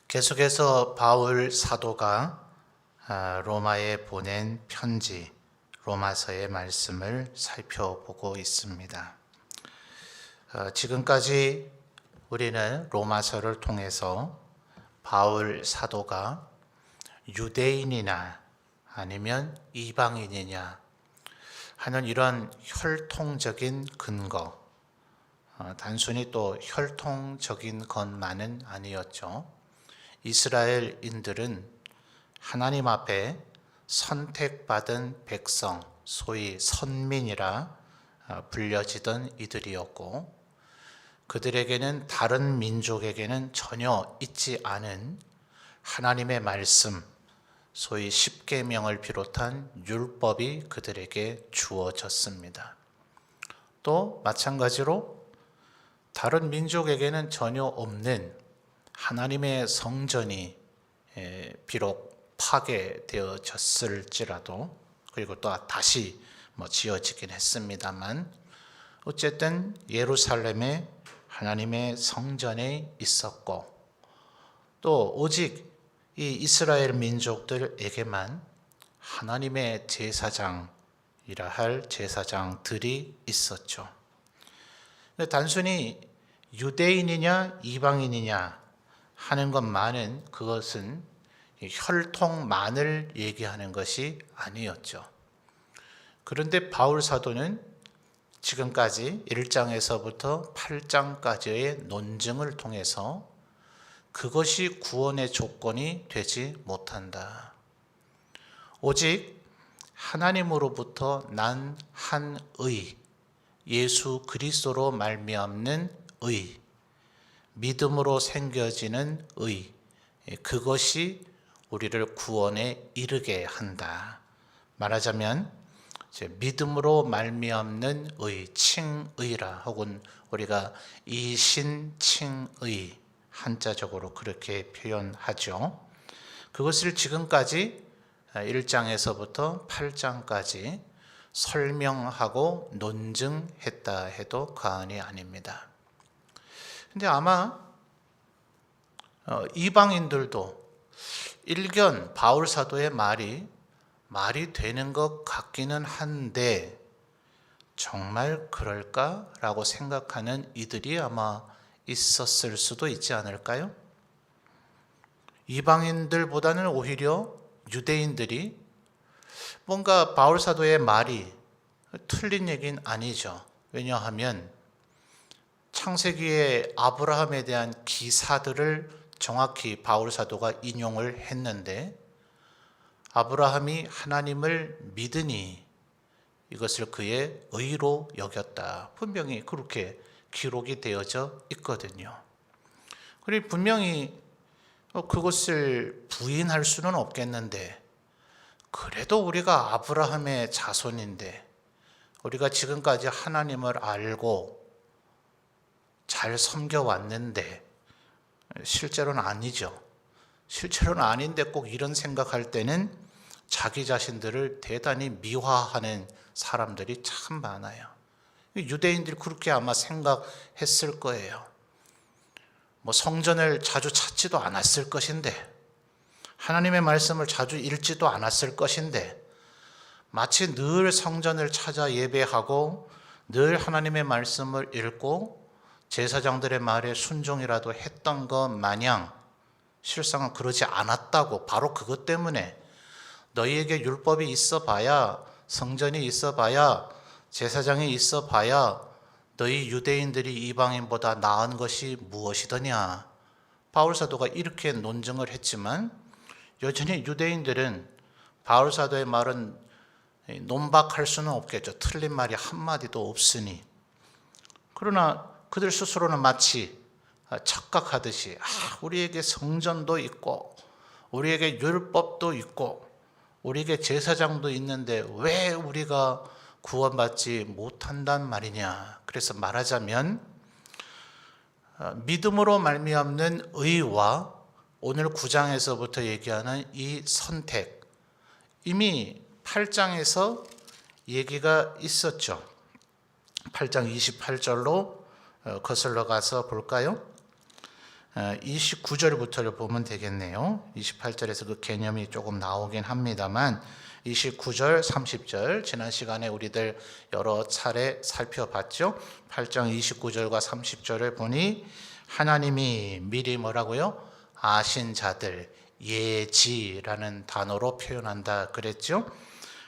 계속해서 바울 사도가 로마에 보낸 편지, 로마서의 말씀을 살펴보고 있습니다. 지금까지 우리는 로마서를 통해서 바울 사도가 유대인이나 아니면 이방인이냐 하는 이런 혈통적인 근거, 단순히 또 혈통적인 것만은 아니었죠. 이스라엘인들은 하나님 앞에 선택받은 백성, 소위 선민이라 불려지던 이들이었고, 그들에게는 다른 민족에게는 전혀 있지 않은 하나님의 말씀, 소위 십계명을 비롯한 율법이 그들에게 주어졌습니다. 또 마찬가지로 다른 민족에게는 전혀 없는 하나님의 성전이 비록 파괴되어졌을지라도, 그리고 또 다시 지어지긴 했습니다만, 어쨌든 예루살렘에 하나님의 성전에 있었고, 또 오직 이 이스라엘 민족들에게만 하나님의 제사장이라 할 제사장들이 있었죠. 단순히 유대인이냐 이방인이냐 하는 것만은, 그것은 혈통만을 얘기하는 것이 아니었죠. 그런데 바울 사도는 지금까지 1장에서부터 8장까지의 논증을 통해서 그것이 구원의 조건이 되지 못한다. 오직 하나님으로부터 난 한 의, 예수 그리스도로 말미암는 의, 믿음으로 생겨지는 의, 그것이 우리를 구원에 이르게 한다. 말하자면 믿음으로 말미암는 의, 칭의라, 혹은 우리가 이신칭의, 한자적으로 그렇게 표현하죠. 그것을 지금까지 1장에서부터 8장까지 설명하고 논증했다 해도 과언이 아닙니다. 근데 아마 이방인들도 일견 바울 사도의 말이 되는 것 같기는 한데 정말 그럴까라고 생각하는 이들이 아마 있었을 수도 있지 않을까요? 이방인들보다는 오히려 유대인들이 뭔가 바울 사도의 말이 틀린 얘기는 아니죠. 왜냐하면 창세기의 아브라함에 대한 기사들을 정확히 바울 사도가 인용을 했는데, 아브라함이 하나님을 믿으니 이것을 그의 의로 여겼다. 분명히 그렇게 기록이 되어져 있거든요. 그리고 분명히 그것을 부인할 수는 없겠는데, 그래도 우리가 아브라함의 자손인데, 우리가 지금까지 하나님을 알고 잘 섬겨왔는데, 실제로는 아니죠. 실제로는 아닌데 꼭 이런 생각할 때는 자기 자신들을 대단히 미화하는 사람들이 참 많아요. 유대인들이 그렇게 아마 생각했을 거예요. 성전을 자주 찾지도 않았을 것인데, 하나님의 말씀을 자주 읽지도 않았을 것인데, 마치 늘 성전을 찾아 예배하고 늘 하나님의 말씀을 읽고 제사장들의 말에 순종이라도 했던 것 마냥 실상은 그러지 않았다고, 바로 그것 때문에 너희에게 율법이 있어 봐야, 성전이 있어 봐야, 제사장이 있어 봐야 너희 유대인들이 이방인보다 나은 것이 무엇이더냐. 바울 사도가 이렇게 논증을 했지만 여전히 유대인들은 바울 사도의 말은 논박할 수는 없겠죠. 틀린 말이 한마디도 없으니. 그러나 그들 스스로는 마치 착각하듯이 우리에게 성전도 있고 우리에게 율법도 있고 우리에게 제사장도 있는데 왜 우리가 구원받지 못한단 말이냐. 그래서 말하자면 믿음으로 말미암는 의와 오늘 9장에서부터 얘기하는 이 선택, 이미 8장에서 얘기가 있었죠. 8장 28절로 거슬러 가서 볼까요? 29절부터를 보면 되겠네요. 28절에서 그 개념이 조금 나오긴 합니다만 29절, 30절 지난 시간에 우리들 여러 차례 살펴봤죠. 8장 29절과 30절을 보니 하나님이 미리 뭐라고요? 아신 자들, 예지라는 단어로 표현한다 그랬죠.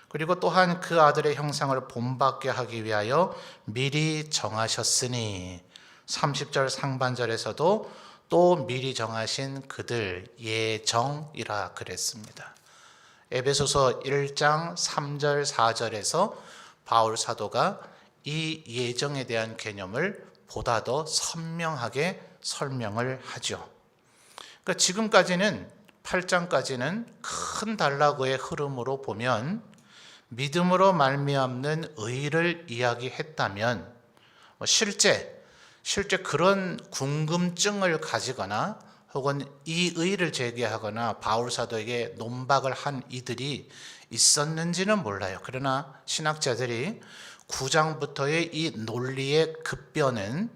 그리고 또한 그 아들의 형상을 본받게 하기 위하여 미리 정하셨으니 30절 상반절에서도 또 미리 정하신 그들 예정이라 그랬습니다. 에베소서 1장 3절 4절에서 바울 사도가 이 예정에 대한 개념을 보다 더 선명하게 설명을 하죠. 그러니까 지금까지는 8장까지는 큰 단락의 흐름으로 보면 믿음으로 말미암는 의를 이야기했다면 실제 그런 궁금증을 가지거나 혹은 이 의를 제기하거나 바울 사도에게 논박을 한 이들이 있었는지는 몰라요. 그러나 신학자들이 9장부터의 이 논리의 급변은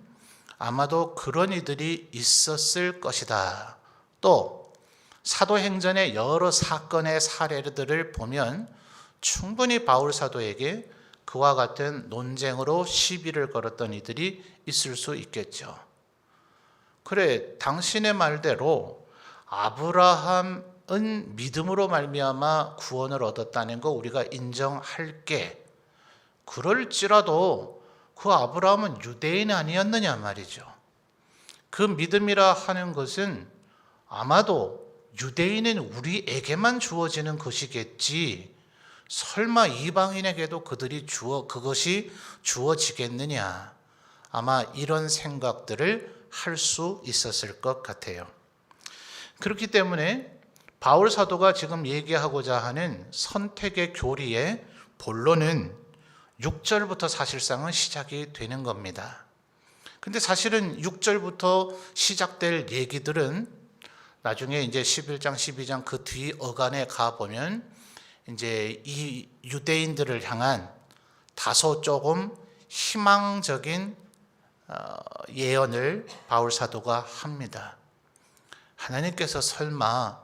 아마도 그런 이들이 있었을 것이다. 또 사도행전의 여러 사건의 사례들을 보면 충분히 바울 사도에게 그와 같은 논쟁으로 시비를 걸었던 이들이 있을 수 있겠죠. 그래, 당신의 말대로 아브라함은 믿음으로 말미암아 구원을 얻었다는 거 우리가 인정할게. 그럴지라도 그 아브라함은 유대인이 아니었느냐 말이죠. 그 믿음이라 하는 것은 아마도 유대인인 우리에게만 주어지는 것이겠지. 설마 이방인에게도 그것이 주어지겠느냐. 아마 이런 생각들을 할 수 있었을 것 같아요. 그렇기 때문에 바울 사도가 지금 얘기하고자 하는 선택의 교리의 본론은 6절부터 사실상은 시작이 되는 겁니다. 근데 사실은 6절부터 시작될 얘기들은 나중에 이제 11장, 12장 그 뒤 어간에 가보면 이제 이 유대인들을 향한 다소 조금 희망적인 예언을 바울 사도가 합니다. 하나님께서 설마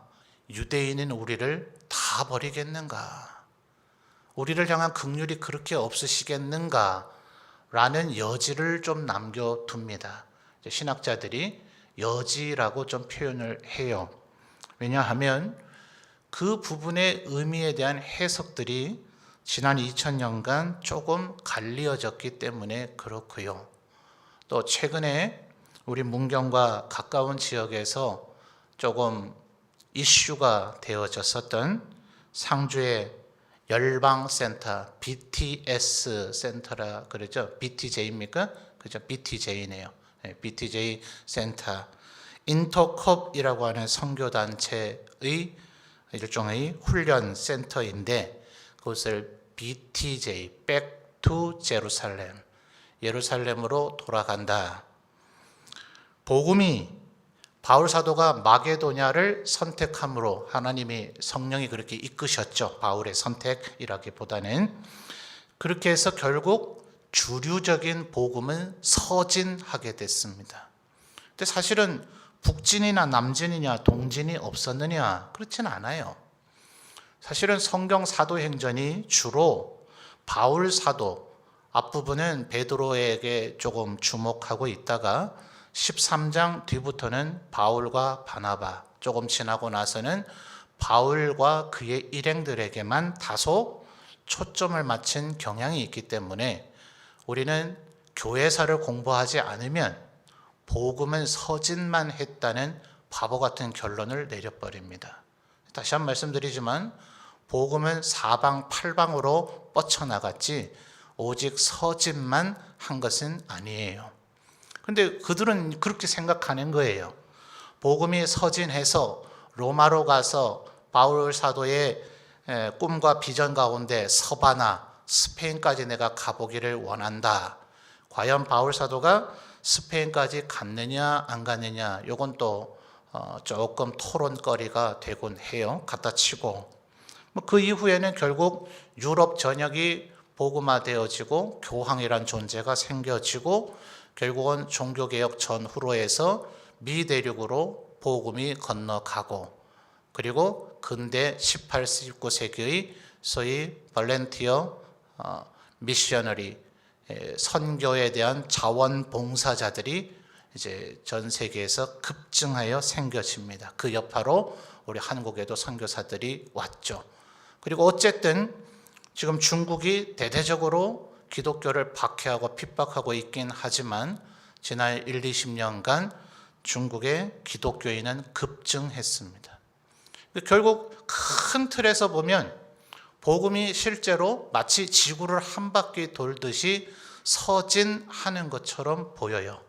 유대인인 우리를 다 버리겠는가? 우리를 향한 긍휼이 그렇게 없으시겠는가? 라는 여지를 좀 남겨둡니다. 신학자들이 여지라고 좀 표현을 해요. 왜냐하면 그 부분의 의미에 대한 해석들이 지난 2000년간 조금 갈리어졌기 때문에 그렇고요. 또 최근에 우리 문경과 가까운 지역에서 조금 이슈가 되어졌었던 상주의 열방센터, BTS 센터라 그러죠. BTJ입니까? 그죠? BTJ네요. BTJ 센터. 인터컵이라고 하는 선교단체의 일종의 훈련 센터인데 그것을 BTJ, Back to Jerusalem, 예루살렘으로 돌아간다. 복음이 바울 사도가 마게도냐를 선택함으로 하나님이 성령이 그렇게 이끄셨죠. 바울의 선택이라기보다는. 그렇게 해서 결국 주류적인 복음은 서진하게 됐습니다. 근데 사실은 북진이나 남진이냐 동진이 없었느냐? 그렇지는 않아요. 사실은 성경 사도행전이 주로 바울 사도, 앞부분은 베드로에게 조금 주목하고 있다가 13장 뒤부터는 바울과 바나바, 조금 지나고 나서는 바울과 그의 일행들에게만 다소 초점을 맞춘 경향이 있기 때문에 우리는 교회사를 공부하지 않으면 복음은 서진만 했다는 바보 같은 결론을 내려버립니다. 다시 한번 말씀드리지만 복음은 사방팔방으로 뻗쳐나갔지 오직 서진만 한 것은 아니에요. 근데 그들은 그렇게 생각하는 거예요. 복음이 서진해서 로마로 가서 바울 사도의 꿈과 비전 가운데 서바나, 스페인까지 내가 가보기를 원한다. 과연 바울 사도가 스페인까지 갔느냐 안 갔느냐, 이건 또 조금 토론거리가 되곤 해요. 갖다 치고. 그 이후에는 결국 유럽 전역이 복음화되어지고 교황이란 존재가 생겨지고 결국은 종교개혁 전후로 해서 미대륙으로 복음이 건너가고, 그리고 근대 18, 19세기의 소위 볼런티어 미셔너리 선교에 대한 자원봉사자들이 이제 전 세계에서 급증하여 생겨집니다. 그 여파로 우리 한국에도 선교사들이 왔죠. 그리고 어쨌든 지금 중국이 대대적으로 기독교를 박해하고 핍박하고 있긴 하지만 지난 1, 20년간 중국의 기독교인은 급증했습니다. 결국 큰 틀에서 보면 복음이 실제로 마치 지구를 한 바퀴 돌듯이 서진하는 것처럼 보여요.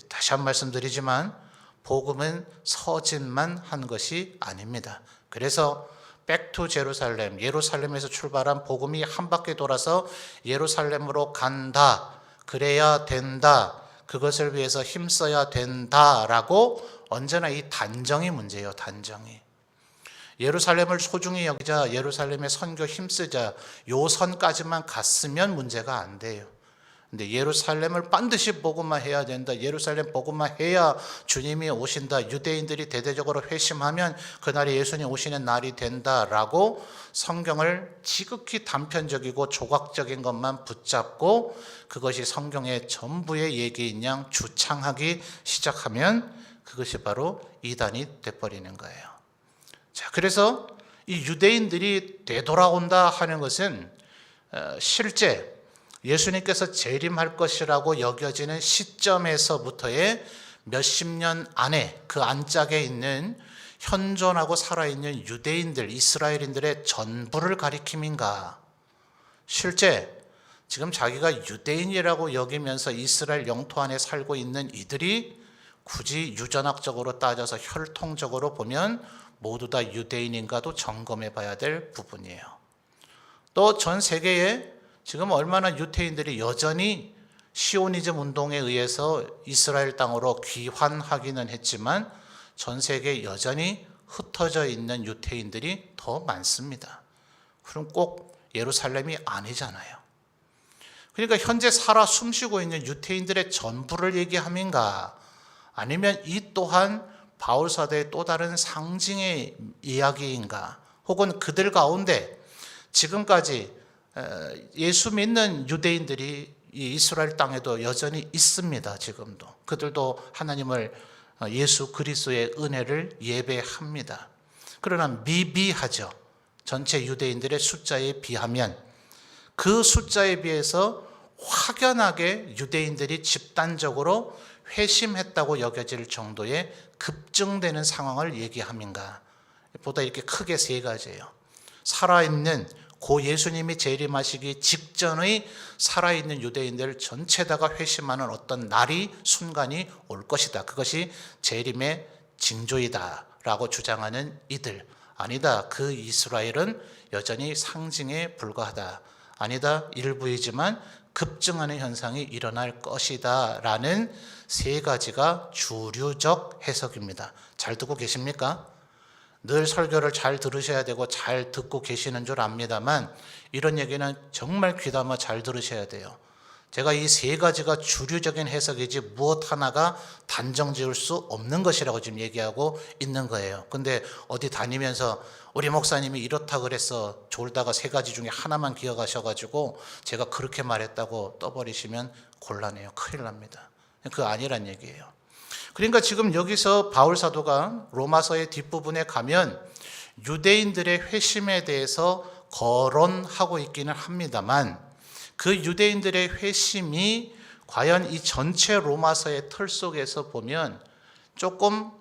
다시 한 말씀드리지만 복음은 서진만 한 것이 아닙니다. 그래서 백투 제루살렘, 예루살렘에서 출발한 복음이 한 바퀴 돌아서 예루살렘으로 간다, 그래야 된다, 그것을 위해서 힘써야 된다라고 언제나 이 단정이 문제예요. 단정이. 예루살렘을 소중히 여기자, 예루살렘에 선교 힘쓰자, 요 선까지만 갔으면 문제가 안 돼요. 근데 예루살렘을 반드시 복음화 해야 된다, 예루살렘 복음화 해야 주님이 오신다, 유대인들이 대대적으로 회심하면 그날이 예수님 오시는 날이 된다라고 성경을 지극히 단편적이고 조각적인 것만 붙잡고 그것이 성경의 전부의 얘기인 양 주창하기 시작하면 그것이 바로 이단이 돼버리는 거예요. 자, 그래서 이 유대인들이 되돌아온다 하는 것은 실제 예수님께서 재림할 것이라고 여겨지는 시점에서부터의 몇십 년 안에 그 안짝에 있는 현존하고 살아있는 유대인들, 이스라엘인들의 전부를 가리킴인가? 실제 지금 자기가 유대인이라고 여기면서 이스라엘 영토 안에 살고 있는 이들이 굳이 유전학적으로 따져서 혈통적으로 보면 모두 다 유대인인가도 점검해 봐야 될 부분이에요. 또 전 세계에 지금 얼마나 유대인들이 여전히 시오니즘 운동에 의해서 이스라엘 땅으로 귀환하기는 했지만 전 세계에 여전히 흩어져 있는 유대인들이 더 많습니다. 그럼 꼭 예루살렘이 아니잖아요. 그러니까 현재 살아 숨쉬고 있는 유대인들의 전부를 얘기함인가? 아니면 이 또한 바울 사도의 또 다른 상징의 이야기인가? 혹은 그들 가운데 지금까지 예수 믿는 유대인들이 이 이스라엘 땅에도 여전히 있습니다. 지금도 그들도 하나님을, 예수 그리스도의 은혜를 예배합니다. 그러나 미비하죠. 전체 유대인들의 숫자에 비하면. 그 숫자에 비해서 확연하게 유대인들이 집단적으로 회심했다고 여겨질 정도의 급증되는 상황을 얘기함인가? 보다 이렇게 크게 세 가지예요. 살아있는 고 예수님이 재림하시기 직전의 살아있는 유대인들 전체다가 회심하는 어떤 날이, 순간이 올 것이다. 그것이 재림의 징조이다 라고 주장하는 이들. 아니다, 그 이스라엘은 여전히 상징에 불과하다. 아니다, 일부이지만 급증하는 현상이 일어날 것이다 라는 세 가지가 주류적 해석입니다. 잘 듣고 계십니까? 늘 설교를 잘 들으셔야 되고 잘 듣고 계시는 줄 압니다만 이런 얘기는 정말 귀담아 잘 들으셔야 돼요. 제가 이 세 가지가 주류적인 해석이지 무엇 하나가 단정 지을 수 없는 것이라고 지금 얘기하고 있는 거예요. 근데 어디 다니면서 우리 목사님이 이렇다 그랬어 졸다가 세 가지 중에 하나만 기억하셔가지고 제가 그렇게 말했다고 떠버리시면 곤란해요. 큰일 납니다. 그거 아니란 얘기예요. 그러니까 지금 여기서 바울 사도가 로마서의 뒷부분에 가면 유대인들의 회심에 대해서 거론하고 있기는 합니다만 그 유대인들의 회심이 과연 이 전체 로마서의 틀 속에서 보면 조금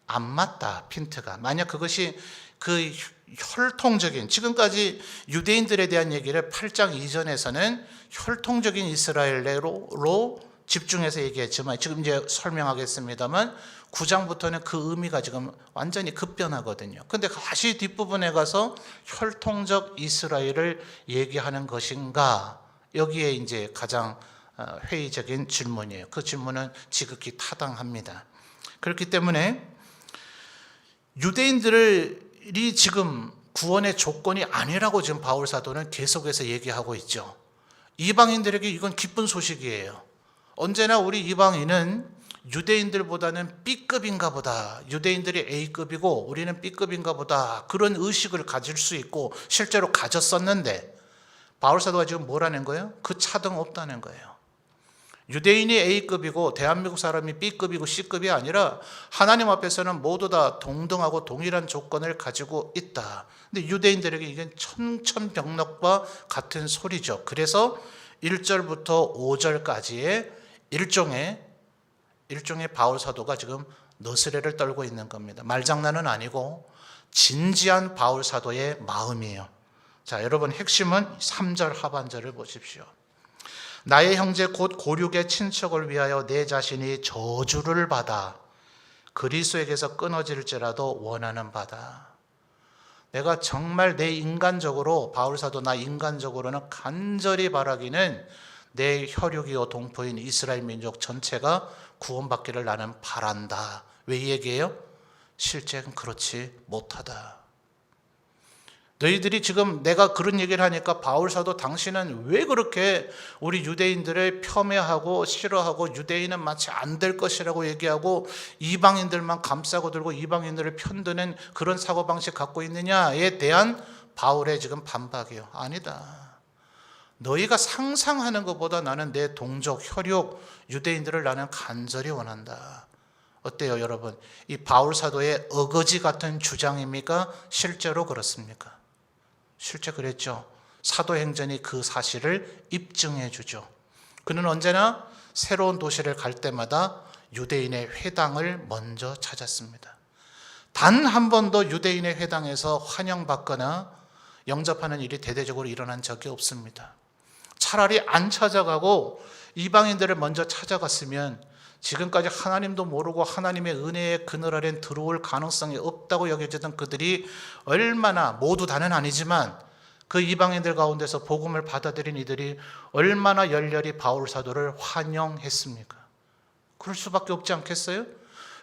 안 맞다, 핀트가. 만약 그것이 그 혈통적인, 지금까지 유대인들에 대한 얘기를 8장 이전에서는 혈통적인 이스라엘로 집중해서 얘기했지만 지금 이제 설명하겠습니다만 9장부터는 그 의미가 지금 완전히 급변하거든요. 근데 다시 뒷부분에 가서 혈통적 이스라엘을 얘기하는 것인가? 여기에 이제 가장 회의적인 질문이에요. 그 질문은 지극히 타당합니다. 그렇기 때문에 유대인들이 지금 구원의 조건이 아니라고 지금 바울 사도는 계속해서 얘기하고 있죠. 이방인들에게 이건 기쁜 소식이에요. 언제나 우리 이방인은 유대인들보다는 B급인가 보다, 유대인들이 A급이고 우리는 B급인가 보다, 그런 의식을 가질 수 있고 실제로 가졌었는데, 바울사도가 지금 뭐라는 거예요? 그 차등 없다는 거예요. 유대인이 A급이고 대한민국 사람이 B급이고 C급이 아니라 하나님 앞에서는 모두 다 동등하고 동일한 조건을 가지고 있다. 근데 유대인들에게 이게 천천병력과 같은 소리죠. 그래서 1절부터 5절까지의 일종의 바울 사도가 지금 너스레를 떨고 있는 겁니다. 말장난은 아니고 진지한 바울 사도의 마음이에요. 자, 여러분 핵심은 3절 하반절을 보십시오. 나의 형제 곧 고륙의 친척을 위하여 내 자신이 저주를 받아 그리스도에게서 끊어질지라도 원하는 바다. 내가 정말 내 인간적으로, 바울 사도 나 인간적으로는 간절히 바라기는 내 혈육이요 동포인 이스라엘 민족 전체가 구원받기를 나는 바란다. 왜 이 얘기해요? 실제는 그렇지 못하다. 너희들이 지금 내가 그런 얘기를 하니까 바울 사도 당신은 왜 그렇게 우리 유대인들을 폄훼하고 싫어하고 유대인은 마치 안 될 것이라고 얘기하고 이방인들만 감싸고 들고 이방인들을 편드는 그런 사고방식 갖고 있느냐에 대한 바울의 지금 반박이에요. 아니다. 너희가 상상하는 것보다 나는 내 동족, 혈육, 유대인들을 나는 간절히 원한다. 어때요, 여러분? 이 바울 사도의 어거지 같은 주장입니까? 실제로 그렇습니까? 실제 그랬죠. 사도행전이 그 사실을 입증해 주죠. 그는 언제나 새로운 도시를 갈 때마다 유대인의 회당을 먼저 찾았습니다. 단 한 번도 유대인의 회당에서 환영받거나 영접하는 일이 대대적으로 일어난 적이 없습니다. 차라리 안 찾아가고 이방인들을 먼저 찾아갔으면 지금까지 하나님도 모르고 하나님의 은혜의 그늘 아래는 들어올 가능성이 없다고 여겨지던 그들이 얼마나, 모두 다는 아니지만 그 이방인들 가운데서 복음을 받아들인 이들이 얼마나 열렬히 바울 사도를 환영했습니까? 그럴 수밖에 없지 않겠어요?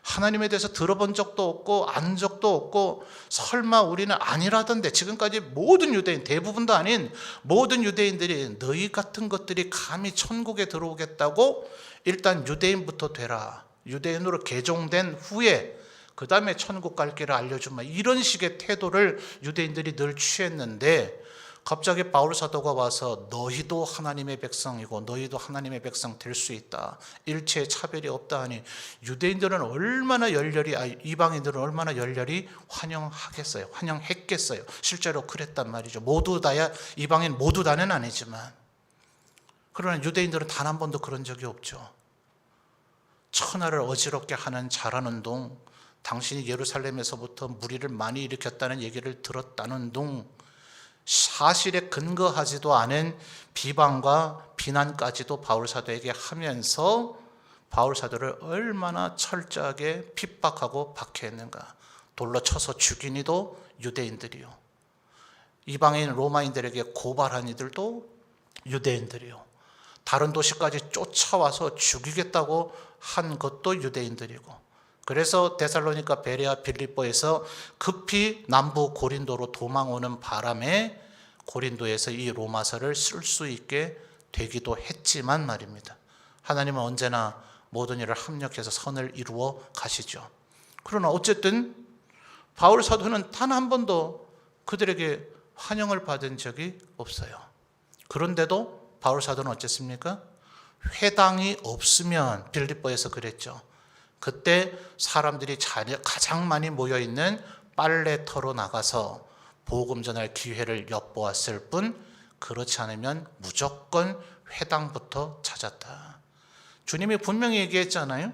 하나님에 대해서 들어본 적도 없고 안 적도 없고 설마 우리는 아니라던데, 지금까지 모든 유대인, 대부분도 아닌 모든 유대인들이 너희 같은 것들이 감히 천국에 들어오겠다고 일단 유대인부터 되라, 유대인으로 개종된 후에 그 다음에 천국 갈 길을 알려주마, 이런 식의 태도를 유대인들이 늘 취했는데 갑자기 바울 사도가 와서 너희도 하나님의 백성이고 너희도 하나님의 백성 될 수 있다, 일체의 차별이 없다 하니 유대인들은 얼마나 열렬히, 이방인들은 얼마나 열렬히 환영하겠어요, 환영했겠어요. 실제로 그랬단 말이죠. 모두 다야, 이방인 모두 다는 아니지만. 그러나 유대인들은 단 한 번도 그런 적이 없죠. 천하를 어지럽게 하는 잘하는 동, 당신이 예루살렘에서부터 무리를 많이 일으켰다는 얘기를 들었다는 동, 사실에 근거하지도 않은 비방과 비난까지도 바울 사도에게 하면서 바울 사도를 얼마나 철저하게 핍박하고 박해했는가. 돌로 쳐서 죽인 이도 유대인들이요, 이방인 로마인들에게 고발한 이들도 유대인들이요, 다른 도시까지 쫓아와서 죽이겠다고 한 것도 유대인들이고, 그래서 데살로니가, 베레아, 빌립보에서 급히 남부 고린도로 도망오는 바람에 고린도에서 이 로마서를 쓸 수 있게 되기도 했지만 말입니다. 하나님은 언제나 모든 일을 합력해서 선을 이루어 가시죠. 그러나 어쨌든 바울 사도는 단 한 번도 그들에게 환영을 받은 적이 없어요. 그런데도 바울 사도는 어쨌습니까? 회당이 없으면, 빌립보에서 그랬죠. 그때 사람들이 가장 많이 모여있는 빨래터로 나가서 복음 전할 기회를 엿보았을 뿐, 그렇지 않으면 무조건 회당부터 찾았다. 주님이 분명히 얘기했잖아요.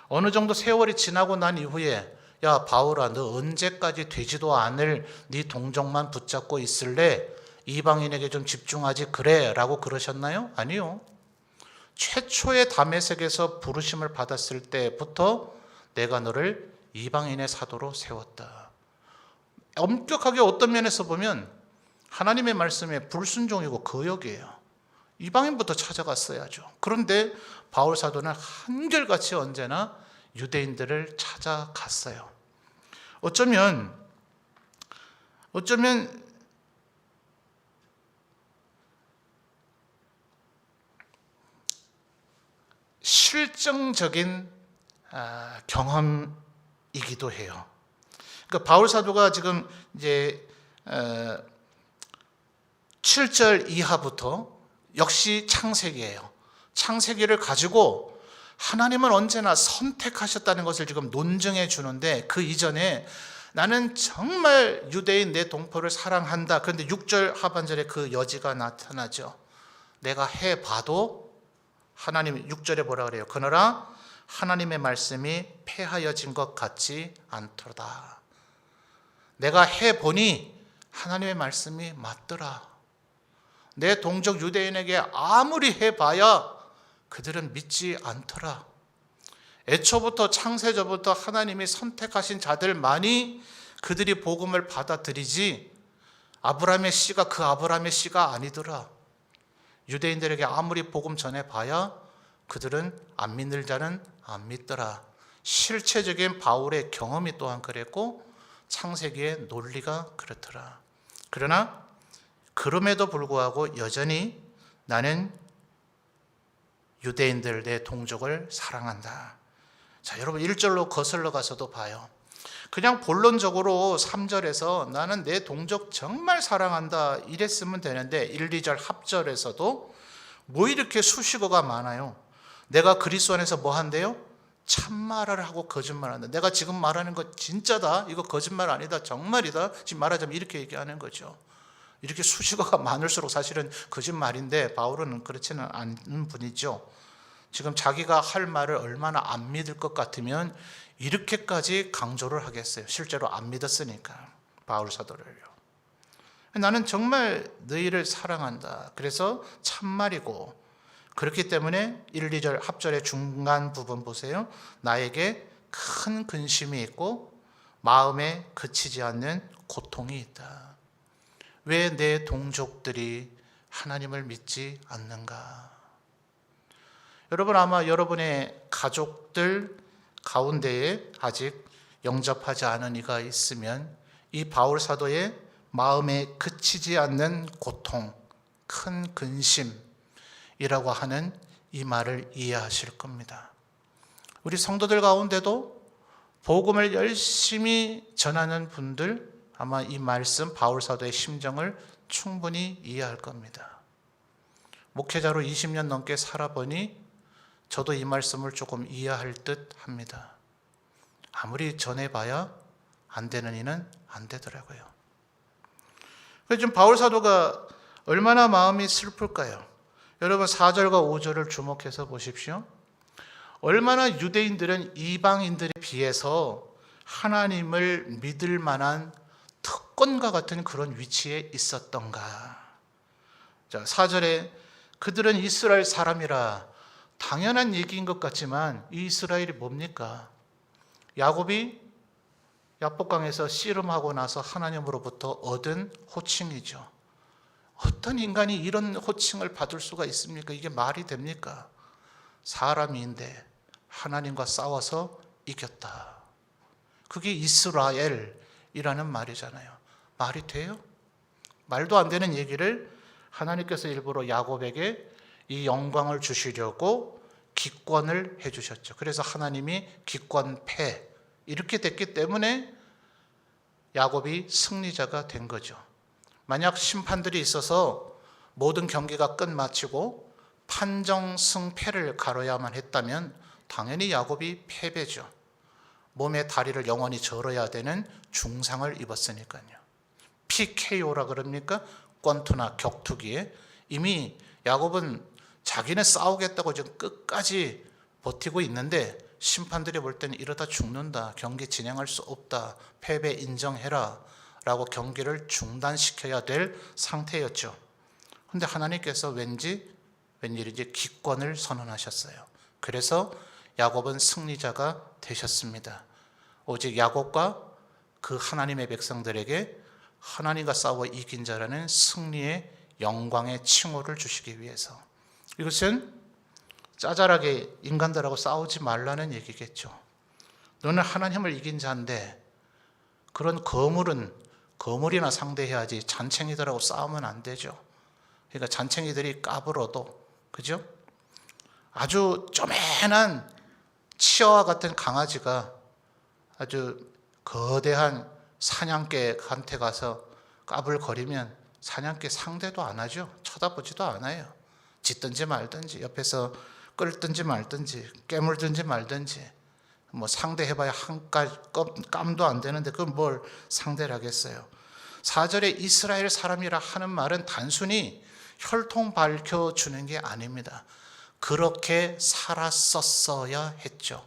어느 정도 세월이 지나고 난 이후에 야 바울아, 너 언제까지 되지도 않을 네 동족만 붙잡고 있을래? 이방인에게 좀 집중하지 그래 라고 그러셨나요? 아니요. 최초의 다메섹에서 부르심을 받았을 때부터 내가 너를 이방인의 사도로 세웠다. 엄격하게 어떤 면에서 보면 하나님의 말씀에 불순종이고 거역이에요. 이방인부터 찾아갔어야죠. 그런데 바울 사도는 한결같이 언제나 유대인들을 찾아갔어요. 어쩌면 실증적인 경험이기도 해요. 그러니까 바울 사도가 지금 이제 7절 이하부터 역시 창세기예요. 창세기를 가지고 하나님은 언제나 선택하셨다는 것을 지금 논증해 주는데, 그 이전에 나는 정말 유대인 내 동포를 사랑한다. 그런데 6절 하반절에 그 여지가 나타나죠. 내가 해봐도 하나님 6절에 뭐라 그래요? 그러나 하나님의 말씀이 패하여진 것 같지 않더라. 내가 해보니 하나님의 말씀이 맞더라. 내 동족 유대인에게 아무리 해봐야 그들은 믿지 않더라. 애초부터 창세전부터 하나님이 선택하신 자들만이 그들이 복음을 받아들이지 아브라함의 씨가 그 아브라함의 씨가 아니더라. 유대인들에게 아무리 복음 전해봐야 그들은 안 믿는 자는 안 믿더라. 실체적인 바울의 경험이 또한 그랬고 창세기의 논리가 그렇더라. 그러나 그럼에도 불구하고 여전히 나는 유대인들 내 동족을 사랑한다. 자, 여러분 1절로 거슬러 가서도 봐요. 그냥 본론적으로 3절에서 나는 내 동족 정말 사랑한다 이랬으면 되는데 1, 2절 합절에서도 뭐 이렇게 수식어가 많아요. 내가 그리스도 안에서 뭐 한대요? 참말을 하고 거짓말한다. 내가 지금 말하는 거 진짜다. 이거 거짓말 아니다. 정말이다. 지금 말하자면 이렇게 얘기하는 거죠. 이렇게 수식어가 많을수록 사실은 거짓말인데 바울은 그렇지는 않은 분이죠. 지금 자기가 할 말을 얼마나 안 믿을 것 같으면 이렇게까지 강조를 하겠어요. 실제로 안 믿었으니까 바울 사도를요. 나는 정말 너희를 사랑한다. 그래서 참말이고, 그렇기 때문에 1, 2절 합절의 중간 부분 보세요. 나에게 큰 근심이 있고 마음에 그치지 않는 고통이 있다. 왜 내 동족들이 하나님을 믿지 않는가? 여러분 아마 여러분의 가족들 가운데에 아직 영접하지 않은 이가 있으면 이 바울 사도의 마음에 그치지 않는 고통, 큰 근심이라고 하는 이 말을 이해하실 겁니다. 우리 성도들 가운데도 복음을 열심히 전하는 분들 아마 이 말씀 바울 사도의 심정을 충분히 이해할 겁니다. 목회자로 20년 넘게 살아보니 저도 이 말씀을 조금 이해할 듯 합니다. 아무리 전해봐야 안 되는 이는 안 되더라고요. 그래서 지금 바울 사도가 얼마나 마음이 슬플까요? 여러분 4절과 5절을 주목해서 보십시오. 얼마나 유대인들은 이방인들에 비해서 하나님을 믿을 만한 특권과 같은 그런 위치에 있었던가. 자, 4절에 그들은 이스라엘 사람이라. 당연한 얘기인 것 같지만 이 이스라엘이 뭡니까? 야곱이 야복강에서 씨름하고 나서 하나님으로부터 얻은 호칭이죠. 어떤 인간이 이런 호칭을 받을 수가 있습니까? 이게 말이 됩니까? 사람인데 하나님과 싸워서 이겼다. 그게 이스라엘이라는 말이잖아요. 말이 돼요? 말도 안 되는 얘기를 하나님께서 일부러 야곱에게 이 영광을 주시려고 기권을 해주셨죠. 그래서 하나님이 기권패 이렇게 됐기 때문에 야곱이 승리자가 된 거죠. 만약 심판들이 있어서 모든 경기가 끝마치고 판정승패를 가려야만 했다면 당연히 야곱이 패배죠. 몸의 다리를 영원히 절어야 되는 중상을 입었으니까요. PKO라 그럽니까? 권투나 격투기에 이미 야곱은 자기는 싸우겠다고 지금 끝까지 버티고 있는데 심판들이 볼 때는 이러다 죽는다. 경기 진행할 수 없다. 패배 인정해라. 라고 경기를 중단시켜야 될 상태였죠. 그런데 하나님께서 웬일인지 기권을 선언하셨어요. 그래서 야곱은 승리자가 되셨습니다. 오직 야곱과 그 하나님의 백성들에게 하나님과 싸워 이긴 자라는 승리의 영광의 칭호를 주시기 위해서. 이것은 짜잘하게 인간들하고 싸우지 말라는 얘기겠죠. 너는 하나님을 이긴 자인데 그런 거물이나 상대해야지 잔챙이들하고 싸우면 안 되죠. 그러니까 잔챙이들이 까불어도, 그죠? 아주 쪼맨한 치어와 같은 강아지가 아주 거대한 사냥개한테 가서 까불거리면 사냥개 상대도 안 하죠. 쳐다보지도 않아요. 짖든지 말든지 옆에서 끌든지 말든지 깨물든지 말든지 뭐 상대해봐야 한 깜도 안 되는데 그걸 뭘 상대를 하겠어요. 4절에 이스라엘 사람이라 하는 말은 단순히 혈통 밝혀주는 게 아닙니다. 그렇게 살았었어야 했죠.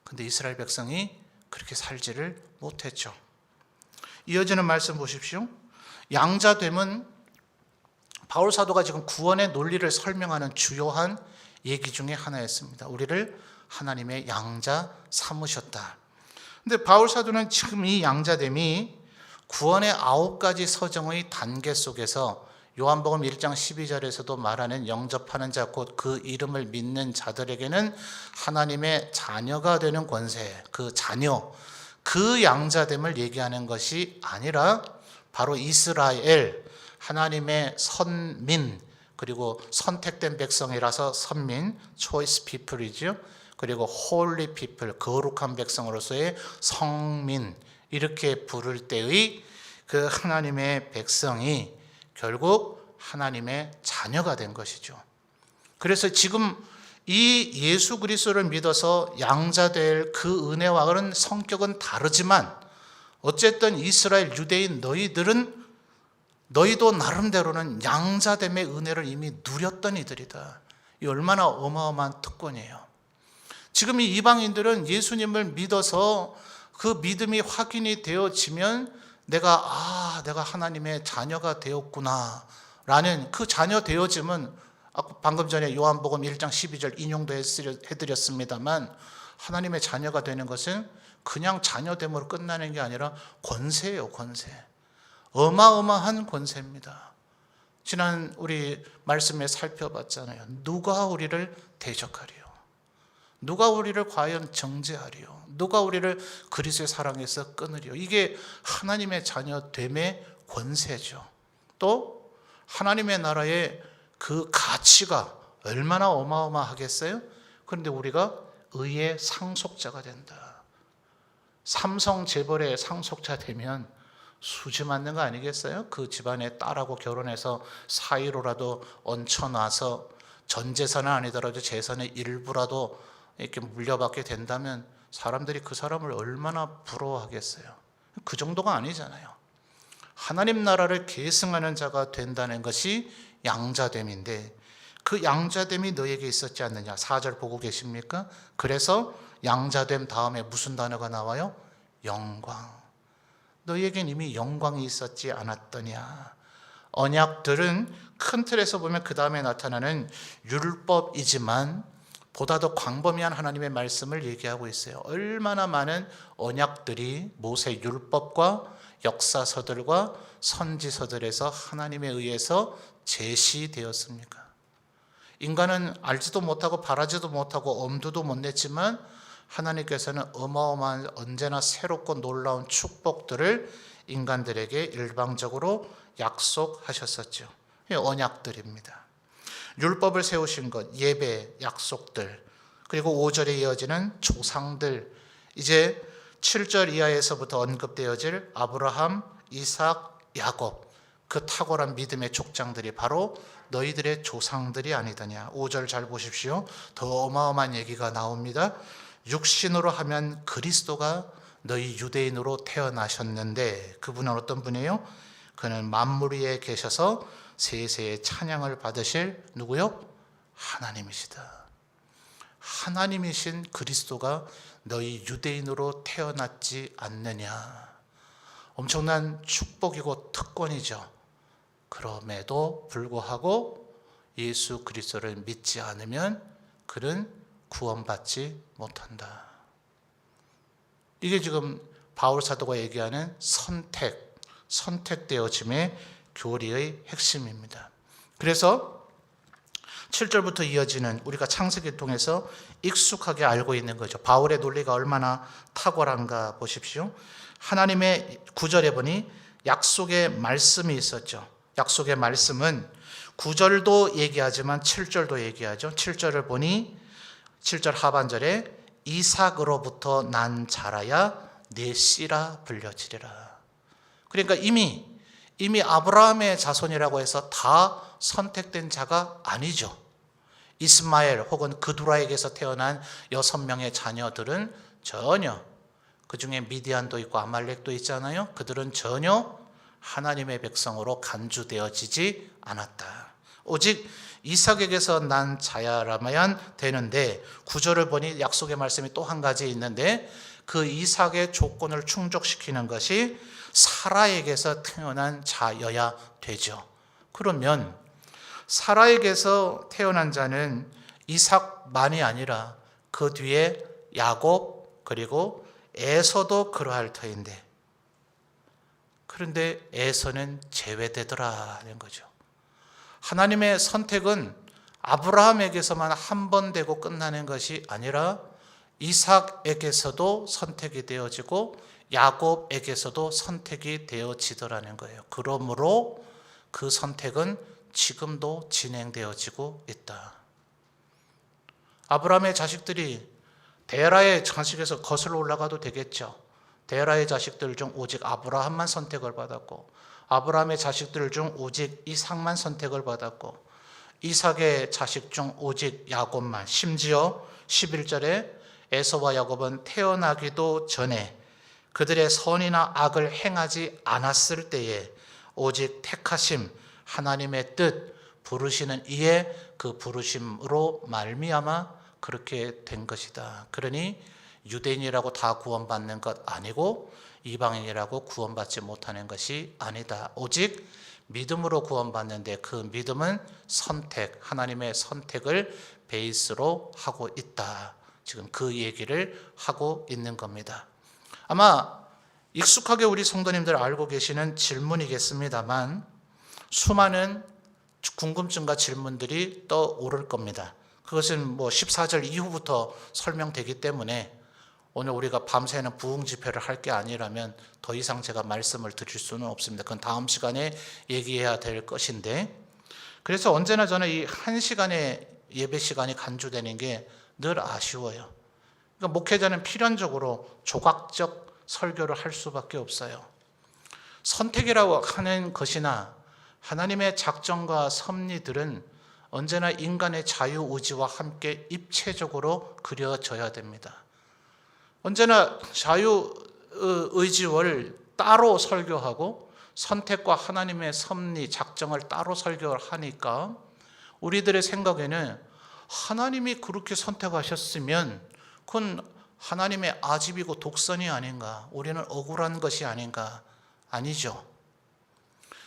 근데 이스라엘 백성이 그렇게 살지를 못했죠. 이어지는 말씀 보십시오. 양자됨은 바울 사도가 지금 구원의 논리를 설명하는 주요한 얘기 중에 하나였습니다. 우리를 하나님의 양자 삼으셨다. 근데 바울 사도는 지금 이 양자됨이 구원의 9가지 서정의 단계 속에서 요한복음 1장 12절에서도 말하는 영접하는 자 곧 그 이름을 믿는 자들에게는 하나님의 자녀가 되는 권세, 그 자녀, 그 양자됨을 얘기하는 것이 아니라 바로 이스라엘, 하나님의 선민, 그리고 선택된 백성이라서 선민, choice people이죠. 그리고 holy people, 거룩한 백성으로서의 성민, 이렇게 부를 때의 그 하나님의 백성이 결국 하나님의 자녀가 된 것이죠. 그래서 지금 이 예수 그리스도를 믿어서 양자될 그 은혜와는 성격은 다르지만 어쨌든 이스라엘 유대인 너희도 나름대로는 양자됨의 은혜를 이미 누렸던 이들이다. 이 얼마나 어마어마한 특권이에요. 지금 이 이방인들은 예수님을 믿어서 그 믿음이 확인이 되어지면 내가 하나님의 자녀가 되었구나 라는 그 자녀 되어짐은 방금 전에 요한복음 1장 12절 인용도 해드렸습니다만 하나님의 자녀가 되는 것은 그냥 자녀됨으로 끝나는 게 아니라 권세예요. 권세. 어마어마한 권세입니다. 지난 우리 말씀에 살펴봤잖아요. 누가 우리를 대적하리요? 누가 우리를 과연 정죄하리요? 누가 우리를 그리스도의 사랑에서 끊으리요? 이게 하나님의 자녀됨의 권세죠. 또 하나님의 나라의 그 가치가 얼마나 어마어마하겠어요? 그런데 우리가 의의 상속자가 된다. 삼성 재벌의 상속자 되면 수지 맞는 거 아니겠어요? 그 집안의 딸하고 결혼해서 사이로라도 얹혀놔서 전 재산은 아니더라도 재산의 일부라도 이렇게 물려받게 된다면 사람들이 그 사람을 얼마나 부러워하겠어요? 그 정도가 아니잖아요. 하나님 나라를 계승하는 자가 된다는 것이 양자됨인데 그 양자됨이 너에게 있었지 않느냐? 4절 보고 계십니까? 그래서 양자됨 다음에 무슨 단어가 나와요? 영광. 너에겐 이미 영광이 있었지 않았더냐? 언약들은 큰 틀에서 보면 그 다음에 나타나는 율법이지만 보다 더 광범위한 하나님의 말씀을 얘기하고 있어요. 얼마나 많은 언약들이 모세 율법과 역사서들과 선지서들에서 하나님에 의해서 제시되었습니까? 인간은 알지도 못하고 바라지도 못하고 엄두도 못 냈지만 하나님께서는 어마어마한 언제나 새롭고 놀라운 축복들을 인간들에게 일방적으로 약속하셨었죠. 언약들입니다. 율법을 세우신 것, 예배, 약속들, 그리고 5절에 이어지는 조상들, 이제 7절 이하에서부터 언급되어질 아브라함, 이삭, 야곱, 그 탁월한 믿음의 족장들이 바로 너희들의 조상들이 아니더냐. 5절 잘 보십시오. 더 어마어마한 얘기가 나옵니다. 육신으로 하면 그리스도가 너희 유대인으로 태어나셨는데 그분은 어떤 분이에요? 그는 만물 위에 계셔서 세세의 찬양을 받으실 누구요? 하나님이시다. 하나님이신 그리스도가 너희 유대인으로 태어났지 않느냐. 엄청난 축복이고 특권이죠. 그럼에도 불구하고 예수 그리스도를 믿지 않으면 그는 구원받지 못한다. 이게 지금 바울 사도가 얘기하는 선택되어짐의 교리의 핵심입니다. 그래서 7절부터 이어지는 우리가 창세기를 통해서 익숙하게 알고 있는 거죠. 바울의 논리가 얼마나 탁월한가 보십시오. 하나님의 9절에 보니 약속의 말씀이 있었죠. 약속의 말씀은 9절도 얘기하지만 7절도 얘기하죠. 7절을 보니 7절 하반절에 이삭으로부터 난 자라야 네 씨라 불려지리라. 그러니까 이미 아브라함의 자손이라고 해서 다 선택된 자가 아니죠. 이스마엘 혹은 그두라에게서 태어난 6명의 자녀들은 전혀, 그 중에 미디안도 있고 아말렉도 있잖아요. 그들은 전혀 하나님의 백성으로 간주되어지지 않았다. 오직 이삭에게서 난 자야라면 되는데, 구절을 보니 약속의 말씀이 또 한 가지 있는데, 그 이삭의 조건을 충족시키는 것이 사라에게서 태어난 자여야 되죠. 그러면 사라에게서 태어난 자는 이삭만이 아니라 그 뒤에 야곱 그리고 에서도 그러할 터인데, 그런데 에서는 제외되더라는 거죠. 하나님의 선택은 아브라함에게서만 한 번 되고 끝나는 것이 아니라 이삭에게서도 선택이 되어지고 야곱에게서도 선택이 되어지더라는 거예요. 그러므로 그 선택은 지금도 진행되어지고 있다. 아브라함의 자식들이 데라의 자식에서 거슬러 올라가도 되겠죠. 데라의 자식들 중 오직 아브라함만 선택을 받았고, 아브라함의 자식들 중 오직 이삭만 선택을 받았고, 이삭의 자식 중 오직 야곱만, 심지어 11절에 에서와 야곱은 태어나기도 전에 그들의 선이나 악을 행하지 않았을 때에 오직 택하심, 하나님의 뜻, 부르시는 이의 그 부르심으로 말미암아 그렇게 된 것이다. 그러니 유대인이라고 다 구원받는 것 아니고 이방인이라고 구원받지 못하는 것이 아니다. 오직 믿음으로 구원받는데 그 믿음은 선택, 하나님의 선택을 베이스로 하고 있다. 지금 그 얘기를 하고 있는 겁니다. 아마 익숙하게 우리 성도님들 알고 계시는 질문이겠습니다만 수많은 궁금증과 질문들이 떠오를 겁니다. 그것은 14절 이후부터 설명되기 때문에 오늘 우리가 밤새는 부흥 집회를 할 게 아니라면 더 이상 제가 말씀을 드릴 수는 없습니다. 그건 다음 시간에 얘기해야 될 것인데, 그래서 언제나 저는 이 한 시간의 예배 시간이 간주되는 게 늘 아쉬워요. 그러니까 목회자는 필연적으로 조각적 설교를 할 수밖에 없어요. 선택이라고 하는 것이나 하나님의 작정과 섭리들은 언제나 인간의 자유의지와 함께 입체적으로 그려져야 됩니다. 언제나 자유의지를 따로 설교하고 선택과 하나님의 섭리, 작정을 따로 설교를 하니까 우리들의 생각에는 하나님이 그렇게 선택하셨으면 그건 하나님의 아집이고 독선이 아닌가, 우리는 억울한 것이 아닌가. 아니죠.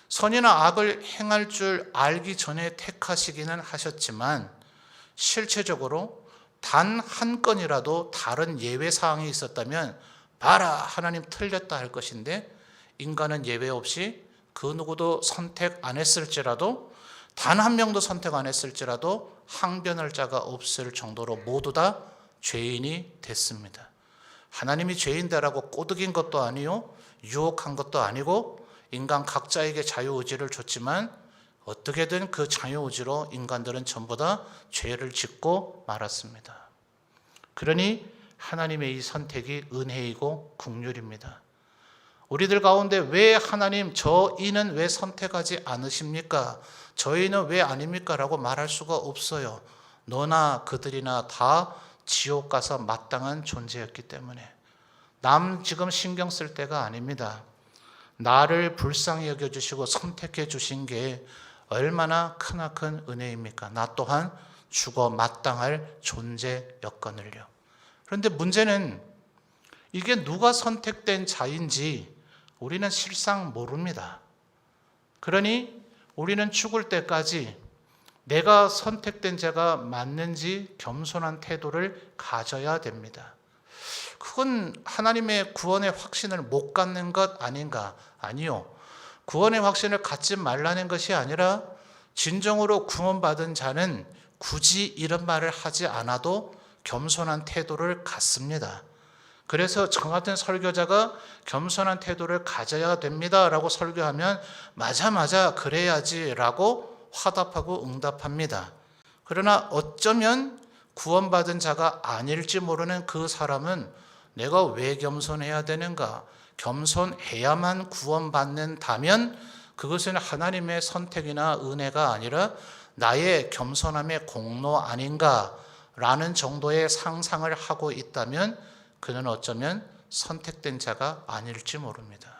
선이나 악을 행할 줄 알기 전에 택하시기는 하셨지만 실체적으로 단 한 건이라도 다른 예외 사항이 있었다면 봐라 하나님 틀렸다 할 것인데, 인간은 예외 없이 그 누구도 선택 안 했을지라도, 단 한 명도 선택 안 했을지라도 항변할 자가 없을 정도로 모두 다 죄인이 됐습니다. 하나님이 죄인되라고 꼬드긴 것도 아니요, 유혹한 것도 아니고 인간 각자에게 자유의지를 줬지만 어떻게든 그 자유의지로 인간들은 전부 다 죄를 짓고 말았습니다. 그러니 하나님의 이 선택이 은혜이고 긍휼입니다. 우리들 가운데 왜 하나님 저희는 왜 선택하지 않으십니까? 저희는 왜 아닙니까? 라고 말할 수가 없어요. 너나 그들이나 다 지옥 가서 마땅한 존재였기 때문에. 남 지금 신경 쓸 때가 아닙니다. 나를 불쌍히 여겨주시고 선택해 주신 게 얼마나 크나큰 은혜입니까? 나 또한 죽어 마땅할 존재였거늘요. 그런데 문제는 이게 누가 선택된 자인지 우리는 실상 모릅니다. 그러니 우리는 죽을 때까지 내가 선택된 자가 맞는지 겸손한 태도를 가져야 됩니다. 그건 하나님의 구원의 확신을 못 갖는 것 아닌가? 아니요. 구원의 확신을 갖지 말라는 것이 아니라 진정으로 구원받은 자는 굳이 이런 말을 하지 않아도 겸손한 태도를 갖습니다. 그래서 저 같은 설교자가 겸손한 태도를 가져야 됩니다 라고 설교하면 맞아 그래야지 라고 화답하고 응답합니다. 그러나 어쩌면 구원받은 자가 아닐지 모르는 그 사람은 내가 왜 겸손해야 되는가? 겸손해야만 구원받는다면 그것은 하나님의 선택이나 은혜가 아니라 나의 겸손함의 공로 아닌가라는 정도의 상상을 하고 있다면 그는 어쩌면 선택된 자가 아닐지 모릅니다.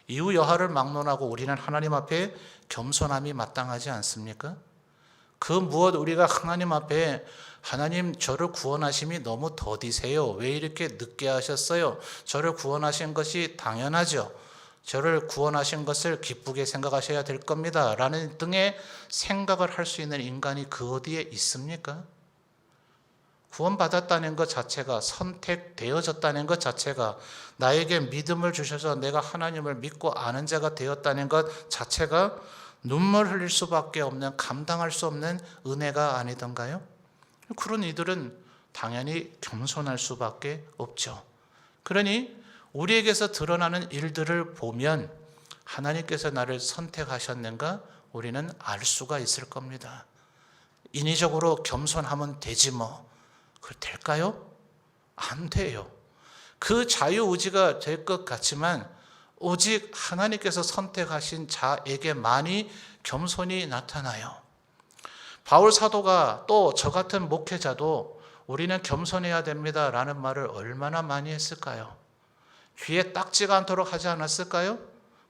이후 여하를 막론하고 우리는 하나님 앞에 겸손함이 마땅하지 않습니까? 그 무엇 우리가 하나님 앞에 하나님 저를 구원하심이 너무 더디세요. 왜 이렇게 늦게 하셨어요? 저를 구원하신 것이 당연하죠. 저를 구원하신 것을 기쁘게 생각하셔야 될 겁니다. 라는 등의 생각을 할 수 있는 인간이 그 어디에 있습니까? 구원받았다는 것 자체가, 선택되어졌다는 것 자체가, 나에게 믿음을 주셔서 내가 하나님을 믿고 아는 자가 되었다는 것 자체가 눈물 흘릴 수밖에 없는, 감당할 수 없는 은혜가 아니던가요? 그런 이들은 당연히 겸손할 수밖에 없죠. 그러니 우리에게서 드러나는 일들을 보면 하나님께서 나를 선택하셨는가 우리는 알 수가 있을 겁니다. 인위적으로 겸손하면 되지 뭐. 그 될까요? 안 돼요. 그 자유의지가 될 것 같지만 오직 하나님께서 선택하신 자에게만이 겸손이 나타나요. 바울 사도가 또 저 같은 목회자도 우리는 겸손해야 됩니다 라는 말을 얼마나 많이 했을까요? 귀에 딱지가 않도록 하지 않았을까요?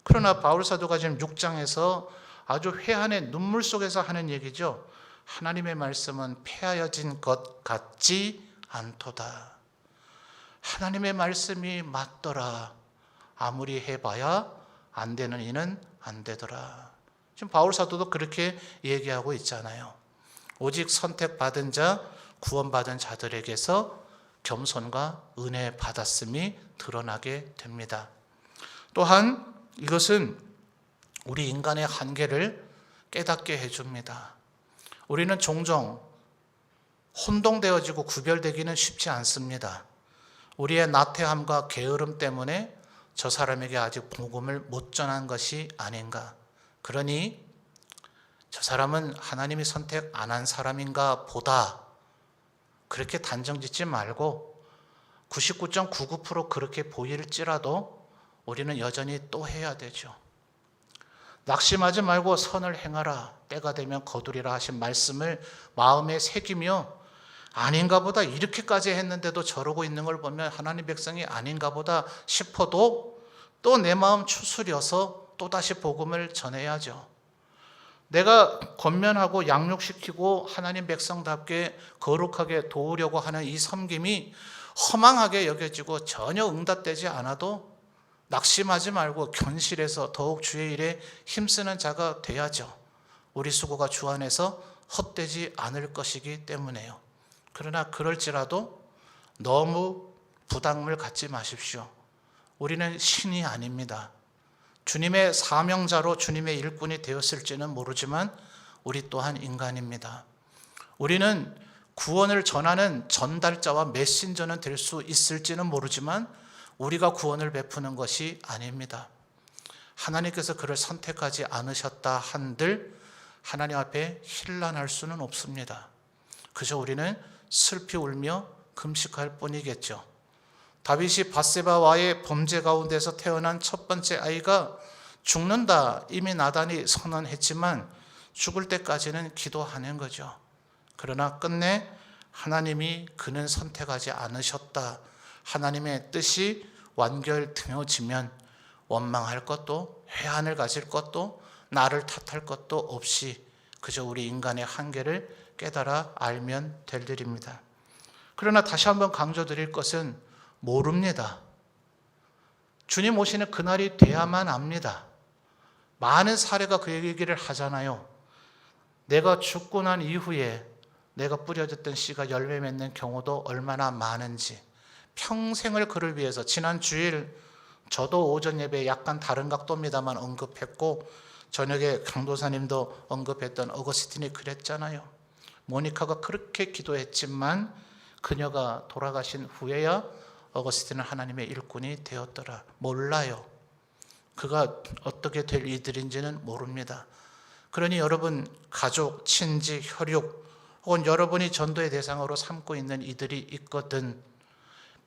그러나 바울 사도가 지금 6장에서 아주 회한의 눈물 속에서 하는 얘기죠. 하나님의 말씀은 폐하여진 것 같지 않도다. 하나님의 말씀이 맞더라. 아무리 해봐야 안 되는 이는 안 되더라. 지금 바울 사도도 그렇게 얘기하고 있잖아요. 오직 선택받은 자, 구원받은 자들에게서 겸손과 은혜 받았음이 드러나게 됩니다. 또한 이것은 우리 인간의 한계를 깨닫게 해줍니다. 우리는 종종 혼동되어지고 구별되기는 쉽지 않습니다. 우리의 나태함과 게으름 때문에 저 사람에게 아직 복음을 못 전한 것이 아닌가. 그러니 저 사람은 하나님이 선택 안 한 사람인가 보다. 그렇게 단정 짓지 말고 99.99% 그렇게 보일지라도 우리는 여전히 또 해야 되죠. 낙심하지 말고 선을 행하라. 때가 되면 거두리라 하신 말씀을 마음에 새기며 아닌가 보다 이렇게까지 했는데도 저러고 있는 걸 보면 하나님 백성이 아닌가 보다 싶어도 또 내 마음 추스려서 또다시 복음을 전해야죠. 내가 권면하고 양육시키고 하나님 백성답게 거룩하게 도우려고 하는 이 섬김이 허망하게 여겨지고 전혀 응답되지 않아도 낙심하지 말고 견실해서 더욱 주의 일에 힘쓰는 자가 돼야죠. 우리 수고가 주 안에서 헛되지 않을 것이기 때문에요. 그러나 그럴지라도 너무 부담을 갖지 마십시오. 우리는 신이 아닙니다. 주님의 사명자로 주님의 일꾼이 되었을지는 모르지만 우리 또한 인간입니다. 우리는 구원을 전하는 전달자와 메신저는 될 수 있을지는 모르지만 우리가 구원을 베푸는 것이 아닙니다. 하나님께서 그를 선택하지 않으셨다 한들 하나님 앞에 힐난할 수는 없습니다. 그저 우리는 슬피 울며 금식할 뿐이겠죠. 다윗이 밧세바와의 범죄 가운데서 태어난 첫 번째 아이가 죽는다 이미 나단이 선언했지만 죽을 때까지는 기도하는 거죠. 그러나 끝내 하나님이 그는 선택하지 않으셨다. 하나님의 뜻이 완결되어지면 원망할 것도 회한을 가질 것도 나를 탓할 것도 없이 그저 우리 인간의 한계를 깨달아 알면 될 일입니다. 그러나 다시 한번 강조드릴 것은 모릅니다. 주님 오시는 그날이 돼야만 압니다. 많은 사례가 그 얘기를 하잖아요. 내가 죽고 난 이후에 내가 뿌려졌던 씨가 열매 맺는 경우도 얼마나 많은지 평생을 그를 위해서 지난 주일 저도 오전 예배에 약간 다른 각도입니다만 언급했고 저녁에 강도사님도 언급했던 어거스틴이 그랬잖아요. 모니카가 그렇게 기도했지만 그녀가 돌아가신 후에야 어거스틴은 하나님의 일꾼이 되었더라. 몰라요. 그가 어떻게 될 이들인지는 모릅니다. 그러니 여러분 가족, 친지, 혈육 혹은 여러분이 전도의 대상으로 삼고 있는 이들이 있거든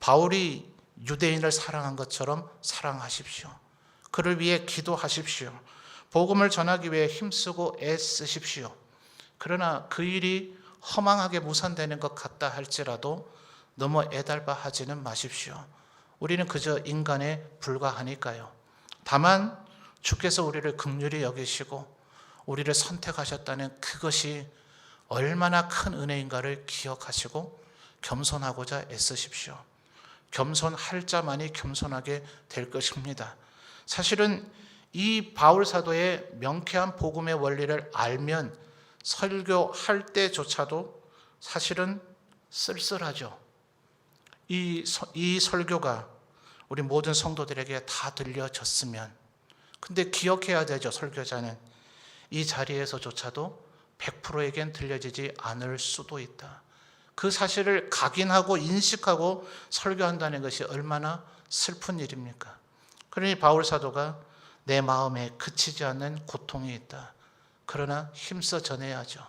바울이 유대인을 사랑한 것처럼 사랑하십시오. 그를 위해 기도하십시오. 복음을 전하기 위해 힘쓰고 애쓰십시오. 그러나 그 일이 허망하게 무산되는 것 같다 할지라도 너무 애달파 하지는 마십시오. 우리는 그저 인간에 불과하니까요. 다만 주께서 우리를 긍휼히 여기시고 우리를 선택하셨다는 그것이 얼마나 큰 은혜인가를 기억하시고 겸손하고자 애쓰십시오. 겸손할 자만이 겸손하게 될 것입니다. 사실은 이 바울 사도의 명쾌한 복음의 원리를 알면 설교할 때조차도 사실은 쓸쓸하죠. 이 설교가 우리 모든 성도들에게 다 들려졌으면, 근데 기억해야 되죠. 설교자는 이 자리에서조차도 100%에겐 들려지지 않을 수도 있다. 그 사실을 각인하고 인식하고 설교한다는 것이 얼마나 슬픈 일입니까? 그러니 바울 사도가 내 마음에 그치지 않는 고통이 있다. 그러나 힘써 전해야죠.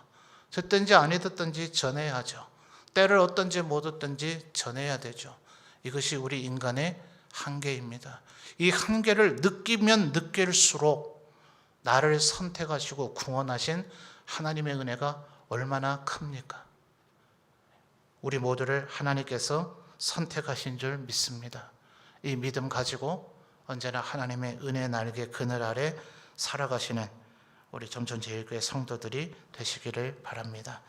듣든지 아니 듣든지 전해야죠. 때를 얻든지 못 얻든지 전해야 되죠. 이것이 우리 인간의 한계입니다. 이 한계를 느끼면 느낄수록 나를 선택하시고 구원하신 하나님의 은혜가 얼마나 큽니까? 우리 모두를 하나님께서 선택하신 줄 믿습니다. 이 믿음 가지고 언제나 하나님의 은혜 날개 그늘 아래 살아가시는 우리 점천제일교회 성도들이 되시기를 바랍니다.